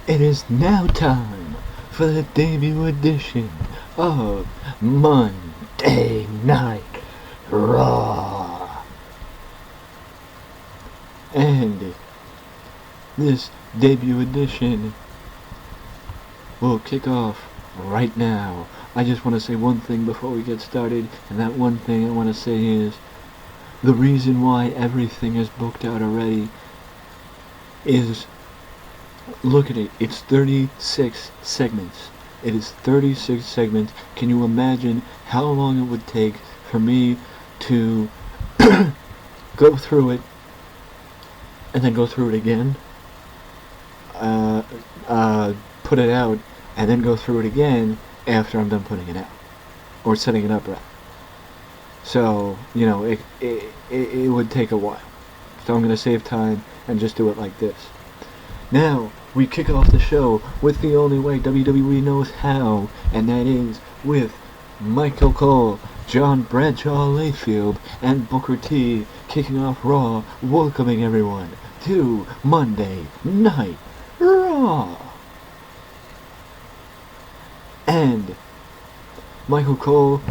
It is now time for the debut edition of Monday Night Raw. And this debut edition will kick off right now. I just want to say one thing before we get started, and that one thing I want to say is the reason why everything is booked out already is, look at it, it's 36 segments. It is 36 segments. Can you imagine how long it would take for me to go through it and then go through it again? Put it out and then go through it again after I'm done putting it out. Or setting it up right. So, you know, it would take a while. So I'm going to save time and just do it like this. Now, we kick off the show with the only way WWE knows how, and that is with Michael Cole, John Bradshaw Layfield, and Booker T kicking off Raw, welcoming everyone to Monday Night Raw. And Michael Cole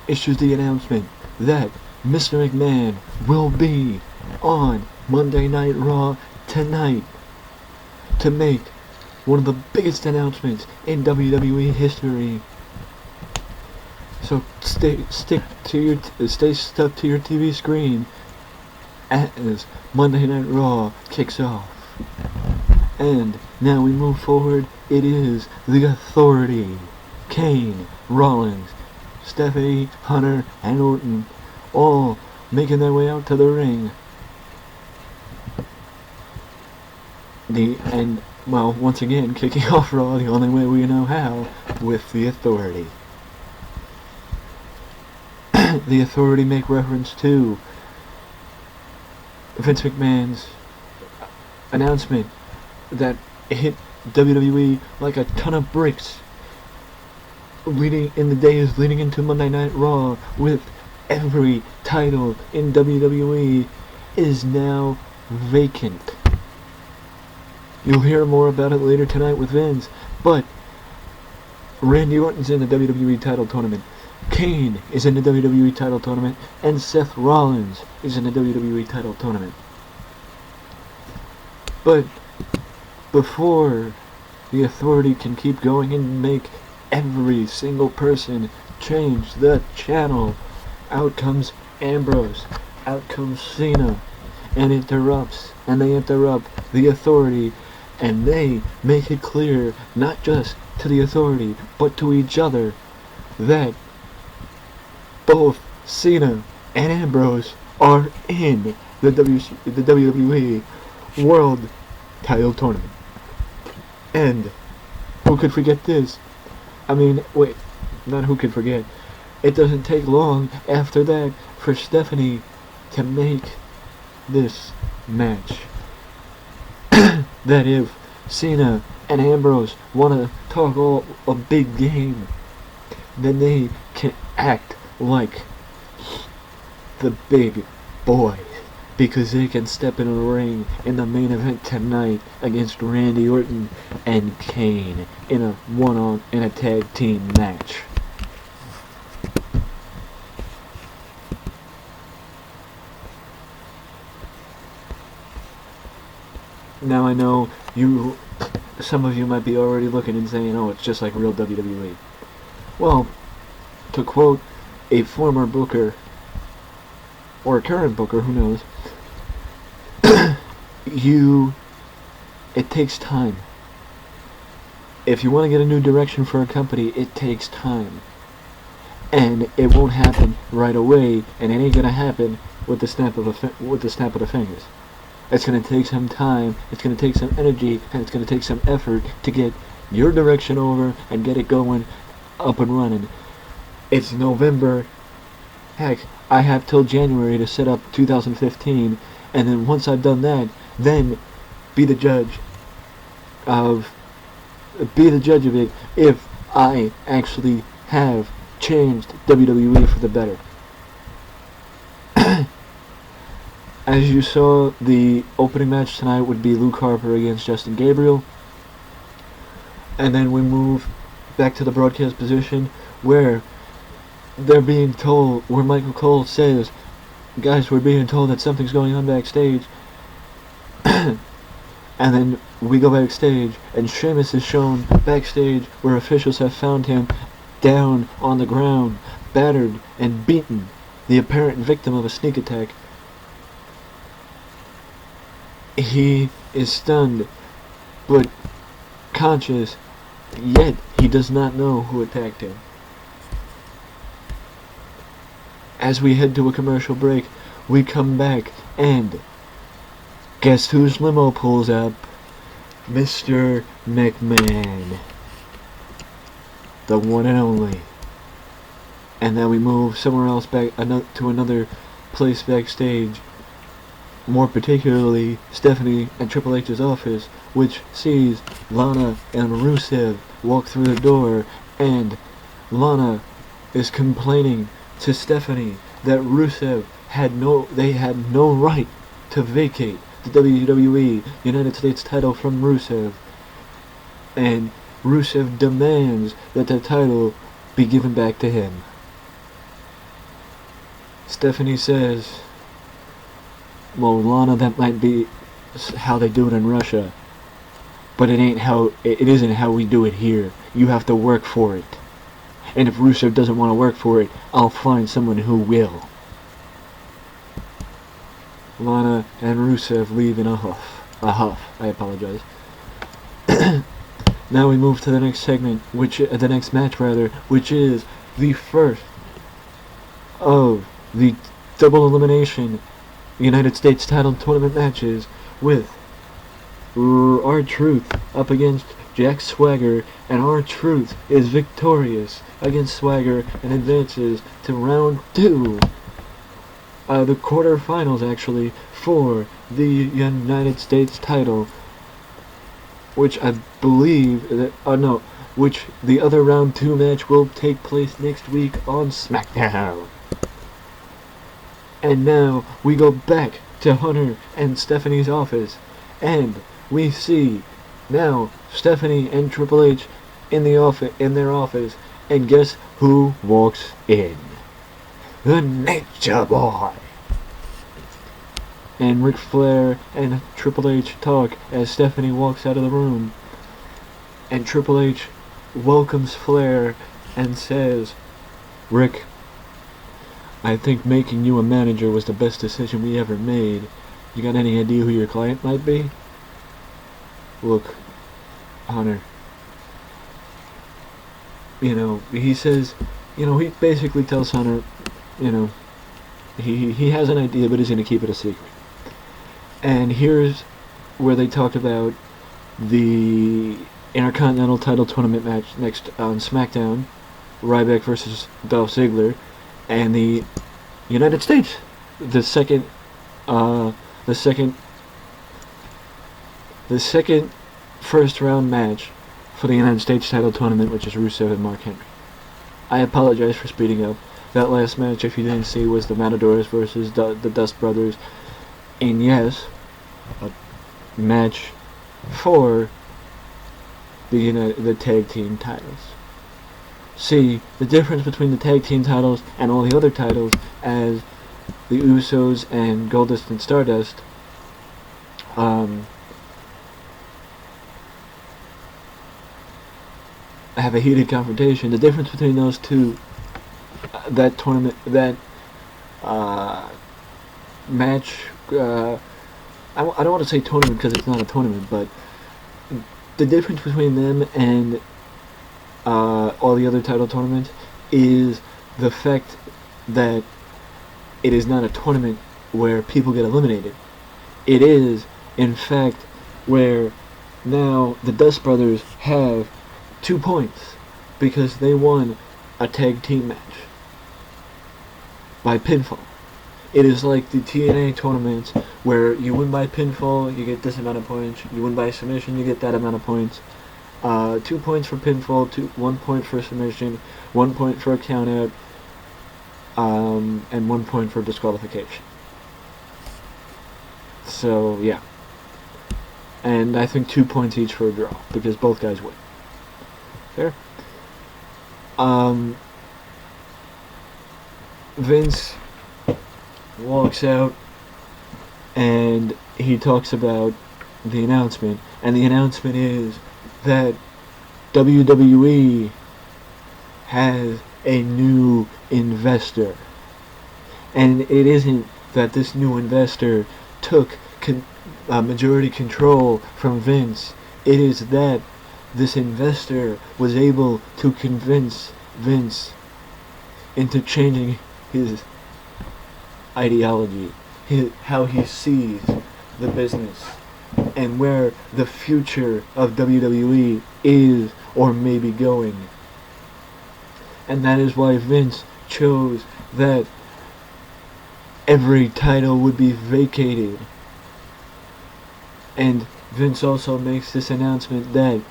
issues the announcement that Mr. McMahon will be on Monday Night Raw tonight to make one of the biggest announcements in WWE history. So stay stuck to your TV screen as Monday Night Raw kicks off. And now we move forward. It is the Authority, Kane, Rollins, Stephanie, Hunter, and Orton, all making their way out to the ring. Once again, kicking off Raw the only way we know how, with the Authority. The Authority make reference to Vince McMahon's announcement that hit WWE like a ton of bricks in the days leading into Monday Night Raw, with every title in WWE is now vacant. You'll hear more about it later tonight with Vince, but Randy Orton's in the WWE title tournament, Kane is in the WWE title tournament, and Seth Rollins is in the WWE title tournament. But before the Authority can keep going and make every single person change the channel, out comes Ambrose, out comes Cena, and they interrupt the Authority, and they make it clear, not just to the Authority, but to each other, that both Cena and Ambrose are in the WWE World Title Tournament. And who could forget this? I mean, wait, not who could forget. It doesn't take long after that for Stephanie to make this match. That if Cena and Ambrose want to talk all a big game, then they can act like the big boys, because they can step in a ring in the main event tonight against Randy Orton and Kane in a tag team match. Now I know some of you might be already looking and saying, oh, it's just like real WWE. Well, to quote a former booker, or a current booker, who knows, it takes time. If you want to get a new direction for a company, it takes time. And it won't happen right away, and it ain't gonna happen with the snap of the fingers. It's going to take some time, it's going to take some energy, and it's going to take some effort to get your direction over and get it going up and running. It's November. Heck, I have till January to set up 2015, and then once I've done that, then be the judge of it if I actually have changed WWE for the better. As you saw, the opening match tonight would be Luke Harper against Justin Gabriel. And then we move back to the broadcast position where they're being told, where Michael Cole says, guys, we're being told that something's going on backstage. And then we go backstage, and Sheamus is shown backstage where officials have found him down on the ground, battered and beaten, the apparent victim of a sneak attack. He is stunned, but conscious, yet he does not know who attacked him. As we head to a commercial break, we come back, and guess whose limo pulls up? Mr. McMahon. The one and only. And then we move somewhere else back to another place backstage. More particularly, Stephanie and Triple H's office, which sees Lana and Rusev walk through the door, and Lana is complaining to Stephanie that Rusev had no right to vacate the WWE United States title from Rusev, and Rusev demands that the title be given back to him. Stephanie says, well, Lana, that might be how they do it in Russia, but it isn't how we do it here. You have to work for it. And if Rusev doesn't want to work for it, I'll find someone who will. Lana and Rusev leave in a huff. I apologize. Now we move to the next segment, the next match, which is the first of the double elimination United States title tournament matches, with R-Truth up against Jack Swagger, and R-Truth is victorious against Swagger and advances to round 2. The quarterfinals, actually, for the United States title, which I believe which the other round 2 match will take place next week on SmackDown. And now we go back to Hunter and Stephanie's office, and we see now Stephanie and Triple H in their office, and guess who walks in? The Nature Boy. And Ric Flair and Triple H talk as Stephanie walks out of the room, and Triple H welcomes Flair and says, Rick, I think making you a manager was the best decision we ever made. You got any idea who your client might be? Look, Hunter, he says, he basically tells Hunter, he has an idea, but he's going to keep it a secret. And here's where they talk about the Intercontinental title tournament match next on SmackDown, Ryback versus Dolph Ziggler, and the United States, the second first round match for the United States title tournament, which is Rusev and Mark Henry. I apologize for speeding up. That last match, if you didn't see, was the Matadors versus the Dust Brothers. And yes, a match for the tag team titles. See, the difference between the tag team titles and all the other titles, as the Usos and Goldust and Stardust have a heated confrontation. The difference between those two, that tournament, that match, I don't want to say tournament because it's not a tournament, but the difference between them and all the other title tournaments is the fact that it is not a tournament where people get eliminated. It is, in fact, where now the Dust Brothers have 2 points because they won a tag team match by pinfall. It is like the TNA tournaments where you win by pinfall, you get this amount of points. You win by submission, you get that amount of points. 2 points for pinfall, 1 point for submission, 1 point for a countout, and 1 point for disqualification. So, yeah. And I think 2 points each for a draw, because both guys win. Fair. Vince walks out and he talks about the announcement, and the announcement is that WWE has a new investor. And it isn't that this new investor took majority control from Vince. It is that this investor was able to convince Vince into changing his ideology, how he sees the business, and where the future of WWE is or may be going. And that is why Vince chose that every title would be vacated. And Vince also makes this announcement that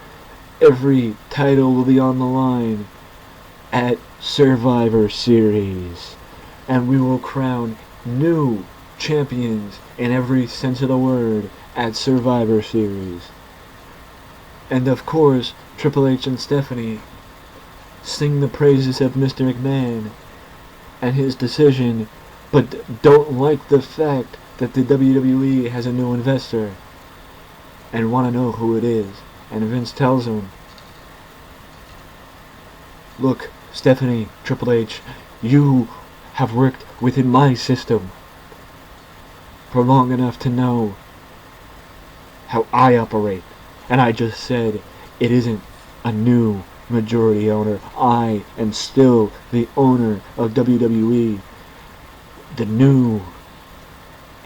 every title will be on the line at Survivor Series. And we will crown new champions in every sense of the word at Survivor Series. And of course, Triple H and Stephanie sing the praises of Mr. McMahon and his decision, but don't like the fact that the WWE has a new investor and want to know who it is. And Vince tells him, look, Stephanie, Triple H, you have worked within my system for long enough to know how I operate. And I just said, it isn't a new majority owner. I am still the owner of WWE. The new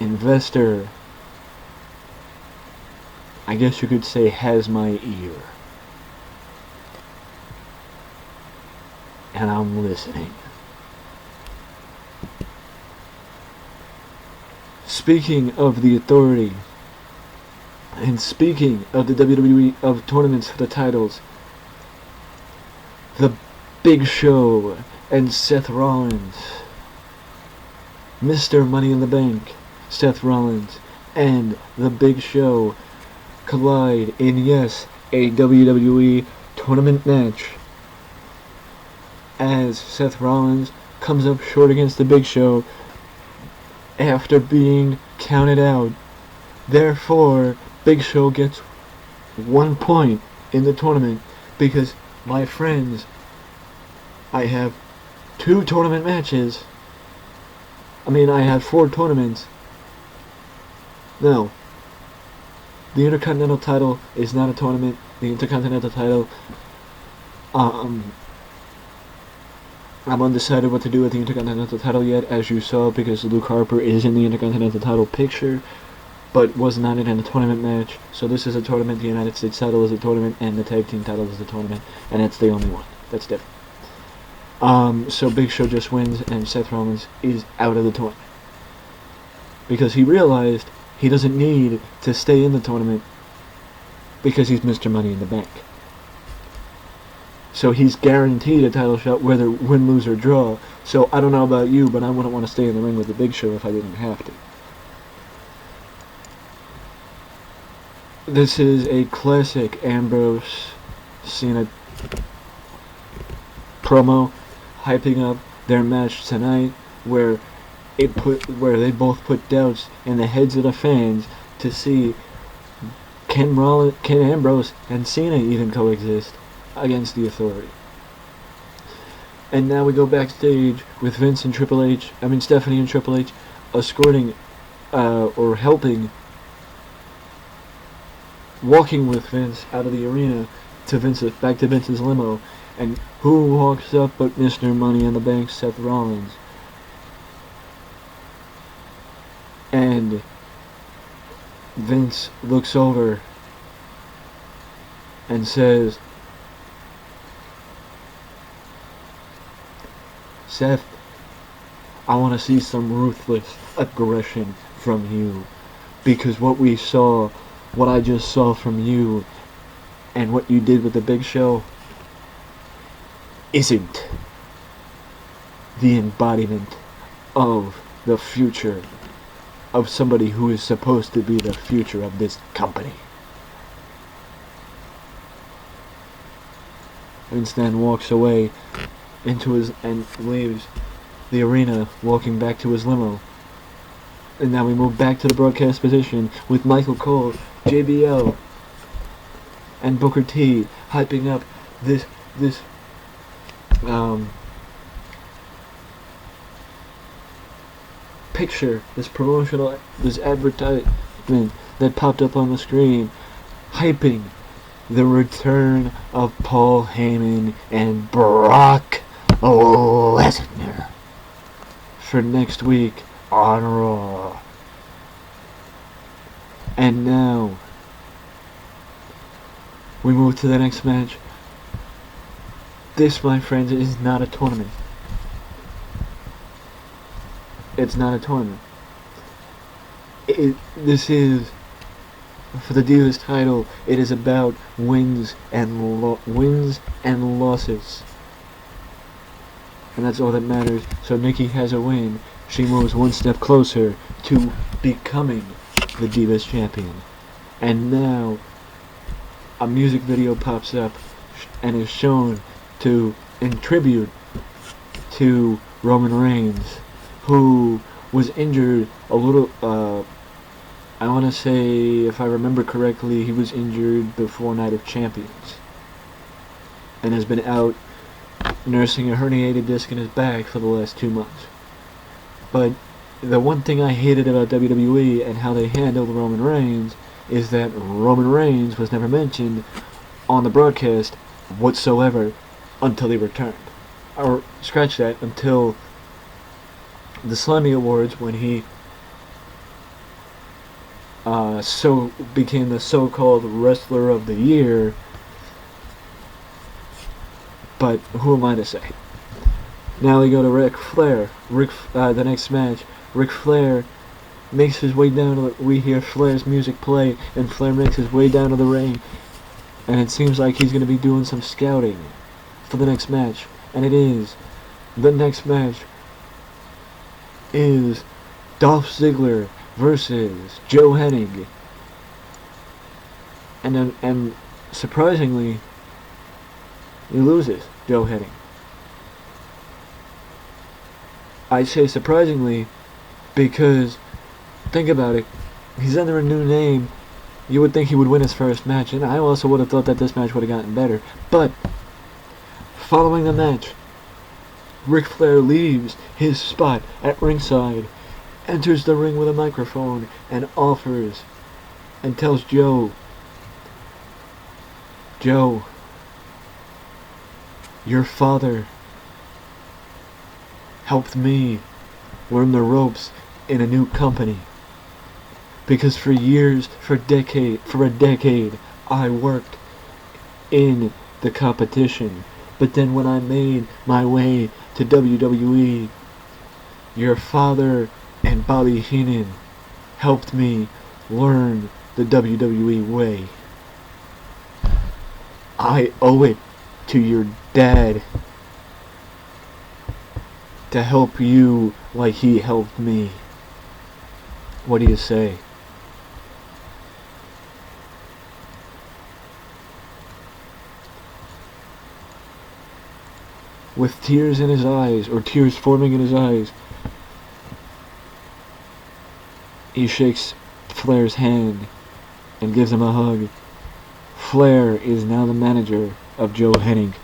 investor, I guess you could say, has my ear. And I'm listening. Speaking of the authority, and speaking of the WWE of tournaments for the titles, the Big Show and Seth Rollins, Mr. Money in the Bank, Seth Rollins, and the Big Show collide in, yes, a WWE tournament match, as Seth Rollins comes up short against the Big Show after being counted out. Therefore, Big Show gets 1 point in the tournament because, my friends, I have 2 tournament matches. I have 4 tournaments. No. The Intercontinental title is not a tournament. The Intercontinental title, I'm undecided what to do with the Intercontinental title yet, as you saw, because Luke Harper is in the Intercontinental title picture, but was not in a tournament match. So this is a tournament, the United States title is a tournament, and the Tag Team title is a tournament, and it's the only one. That's different. So Big Show just wins, and Seth Rollins is out of the tournament. Because he realized he doesn't need to stay in the tournament because he's Mr. Money in the Bank. So he's guaranteed a title shot whether win, lose, or draw. So I don't know about you, but I wouldn't want to stay in the ring with the Big Show if I didn't have to. This is a classic Ambrose Cena promo hyping up their match tonight, where they both put doubts in the heads of the fans to see can Ambrose and Cena even coexist against the Authority. And now we go backstage with Vince and Stephanie and Triple H escorting or helping, walking with Vince out of the arena to back to Vince's limo. And who walks up but Mr. Money in the Bank, Seth Rollins? And Vince looks over and says, Seth, I want to see some ruthless aggression from you, because what I just saw from you and what you did with the Big Show isn't the embodiment of the future of somebody who is supposed to be the future of this company. Vince then walks away into his and leaves the arena, walking back to his limo. And now we move back to the broadcast position with Michael Cole, JBL, and Booker T hyping up this picture, this advertisement that popped up on the screen, hyping the return of Paul Heyman and Brock Lesnar for next week on Raw. And now we move to the next match. This, my friends, is not a tournament. It's not a tournament. This is, for the Divas title, it is about wins and losses. And that's all that matters. So Nikki has a win. She moves one step closer to becoming the Divas champion. And now a music video pops up and is shown in tribute to Roman Reigns, who was injured a little, I want to say, if I remember correctly, he was injured before Night of Champions and has been out nursing a herniated disc in his back for the last 2 months. But the one thing I hated about WWE and how they handled Roman Reigns is that Roman Reigns was never mentioned on the broadcast whatsoever until he returned. Or, scratch that, until the Slammy Awards, when he became the so-called Wrestler of the Year. But who am I to say? Now we go to Ric Flair. The next match, Ric Flair makes his way down we hear Flair's music play, and Flair makes his way down to the ring, and it seems like he's going to be doing some scouting for the next match. And the next match is Dolph Ziggler versus Joe Hennig. And surprisingly, he loses, Joe Hennig. I say surprisingly because, think about it, he's under a new name. You would think he would win his first match, and I also would have thought that this match would have gotten better. But following the match, Ric Flair leaves his spot at ringside, enters the ring with a microphone, and offers and tells Joe, your father helped me learn the ropes in a new company. Because for a decade, I worked in the competition. But then when I made my way to WWE, your father and Bobby Heenan helped me learn the WWE way. I owe it to your dad to help you like he helped me. What do you say? With tears in his eyes, or tears forming in his eyes, he shakes Flair's hand and gives him a hug. Flair is now the manager of Joe Hennig.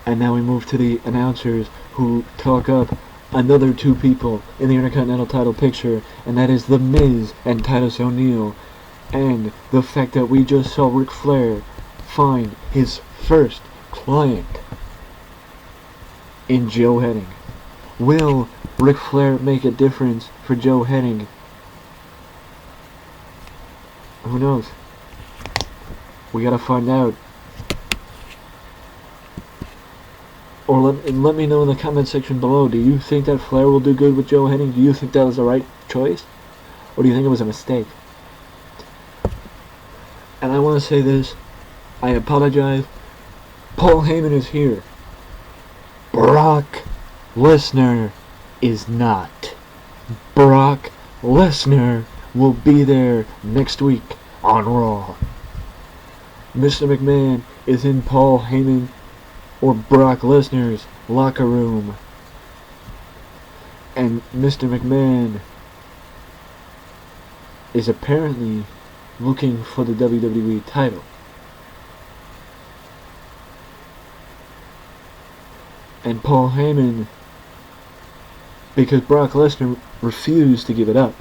And now we move to the announcers, who talk up another two people in the Intercontinental title picture, and that is The Miz and Titus O'Neil, and the fact that we just saw Ric Flair find his first client in Joe Hennig. Will Ric Flair make a difference for Joe Hennig? Who knows? We gotta find out. Or let me know in the comment section below. Do you think that Flair will do good with Joe Hennig? Do you think that was the right choice? Or do you think it was a mistake? And I want to say this. I apologize. Paul Heyman is here. Brock Lesnar is not. Brock Lesnar will be there next week on Raw. Mr. McMahon is in Paul Heyman or Brock Lesnar's locker room. And Mr. McMahon is apparently looking for the WWE title. And Paul Heyman, because Brock Lesnar refused to give it up.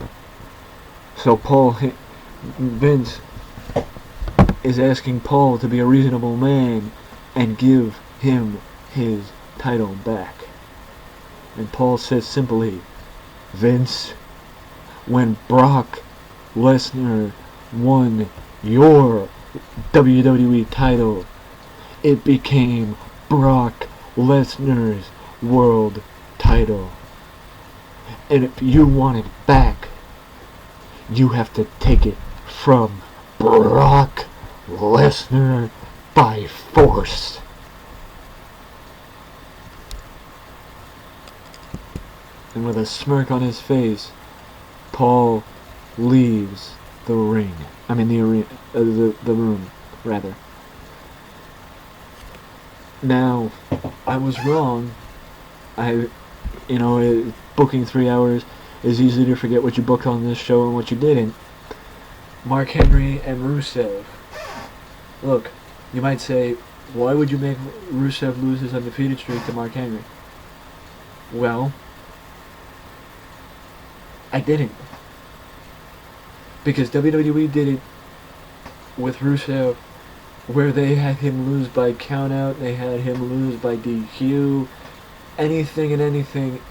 So Vince is asking Paul to be a reasonable man and give him his title back. And Paul says simply, Vince, when Brock Lesnar won your WWE title, it became Brock Lesnar's world title. And if you want it back, you have to take it from Brock Lesnar by force. And with a smirk on his face, Paul leaves the ring. I mean the arena, the room, rather. Now, I was wrong. Booking 3 hours is easy to forget what you booked on this show and what you didn't. Mark Henry and Rusev. Look, you might say, why would you make Rusev lose his undefeated streak to Mark Henry? Well, I didn't. Because WWE did it with Rusev where they had him lose by countout, they had him lose by DQ, anything and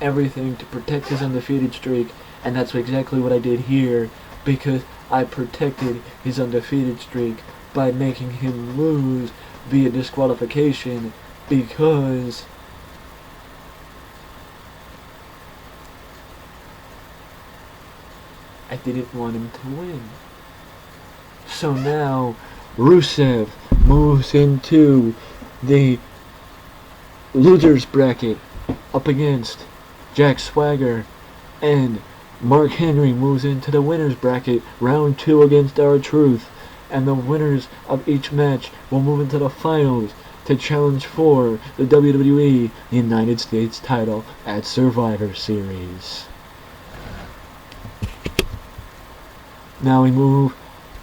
everything to protect his undefeated streak, and that's exactly what I did here, because I protected his undefeated streak by making him lose via disqualification, because I didn't want him to win. So now Rusev moves into the losers bracket up against Jack Swagger, and Mark Henry moves into the winners bracket, round 2 against R-Truth, and the winners of each match will move into the finals to challenge for the WWE United States title at Survivor Series. Now we move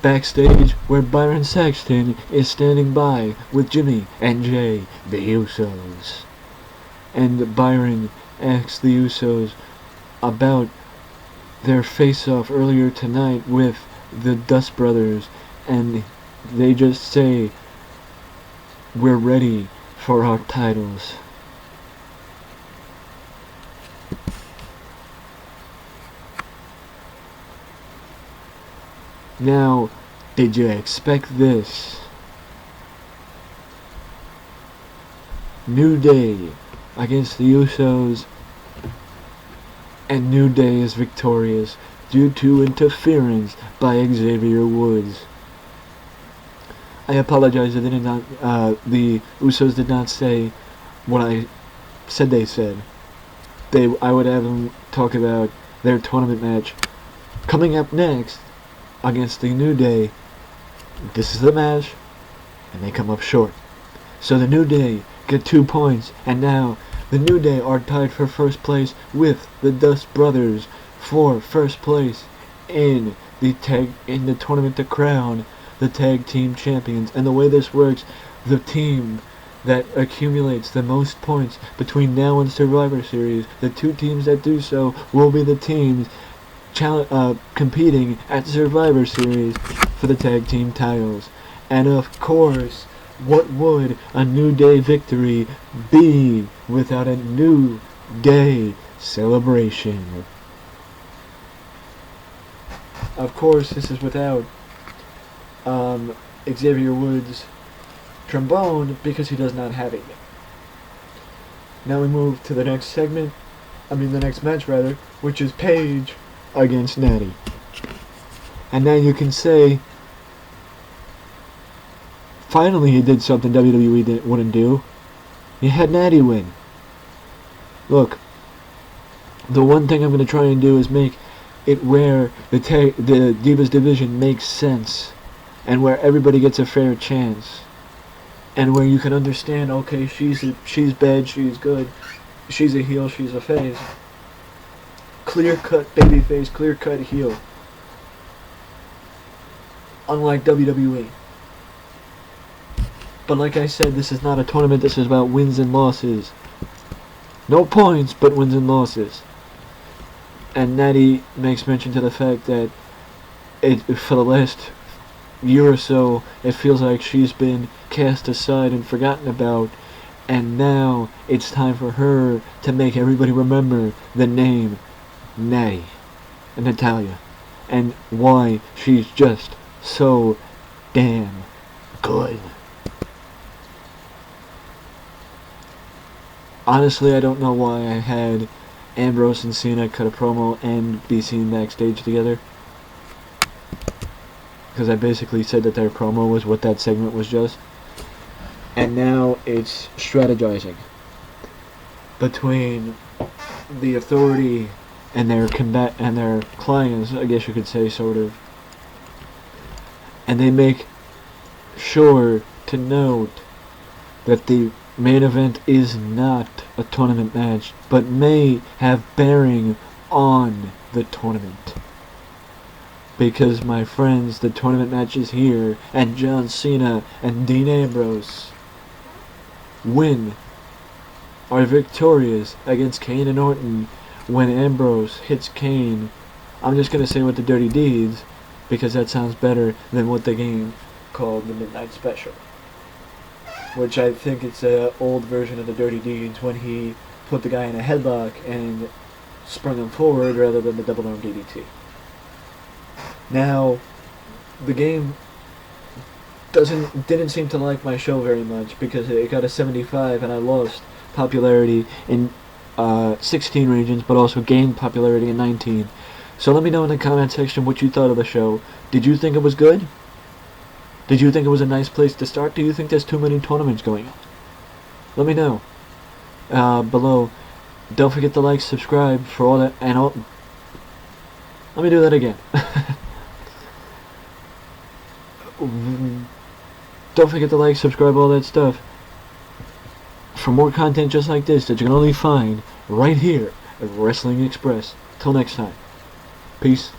backstage where Byron Saxton is standing by with Jimmy and Jay, the Usos. And Byron asks the Usos about their face-off earlier tonight with the Dust Brothers, and they just say, we're ready for our titles. Now, did you expect this? New Day against the Usos, and New Day is victorious due to interference by Xavier Woods. I apologize, the Usos did not say what I said they said. I would have them talk about their tournament match coming up next against the New Day. This is the match, and they come up short. So the New Day get 2 points, and now the New Day are tied for first place with the Dust Brothers for first place in the tournament to crown the tag team champions. And the way this works, the team that accumulates the most points between now and Survivor Series, the 2 teams that do so will be the teams competing at Survivor Series for the tag team titles. And of course, what would a New Day victory be without a New Day celebration? Of course, this is without Xavier Woods' trombone, because he does not have it yet. Now we move to the next next match rather, which is Paige against Natty. And now you can say, finally he did something WWE wouldn't do. He had Natty win. Look, the one thing I'm going to try and do is make it where the Divas division makes sense, and where everybody gets a fair chance. and where you can understand, okay, she's bad, she's good, she's a heel, she's a face. Clear cut babyface, clear cut heel. Unlike WWE. But like I said, this is not a tournament, this is about wins and losses. No points, but wins and losses. And Natty makes mention to the fact that for the last year or so, it feels like she's been cast aside and forgotten about, and now it's time for her to make everybody remember the name Natty and Natalia, and why she's just so damn good. Honestly, I don't know why I had Ambrose and Cena cut a promo and be seen backstage together. Because I basically said that their promo was what that segment was just. And now it's strategizing between the Authority and their clients, I guess you could say, sort of. And they make sure to note that the main event is not a tournament match, but may have bearing on the tournament. Because, my friends, the tournament match is here, and John Cena and Dean Ambrose are victorious against Kane and Orton when Ambrose hits Kane. I'm just going to say with the Dirty Deeds, because that sounds better than what the game called the Midnight Special. Which I think it's an old version of the Dirty Deeds when he put the guy in a headlock and sprung him forward rather than the double arm DDT. Now, the game didn't seem to like my show very much because it got a 75 and I lost popularity in 16 regions, but also gained popularity in 19. So let me know in the comment section what you thought of the show. Did you think it was good? Did you think it was a nice place to start? Do you think there's too many tournaments going on? Let me know below. Don't forget to like, subscribe for all that, and all. Let me do that again. Don't forget to like, subscribe, all that stuff. For more content just like this that you can only find right here at Wrestling Express. Till next time. Peace.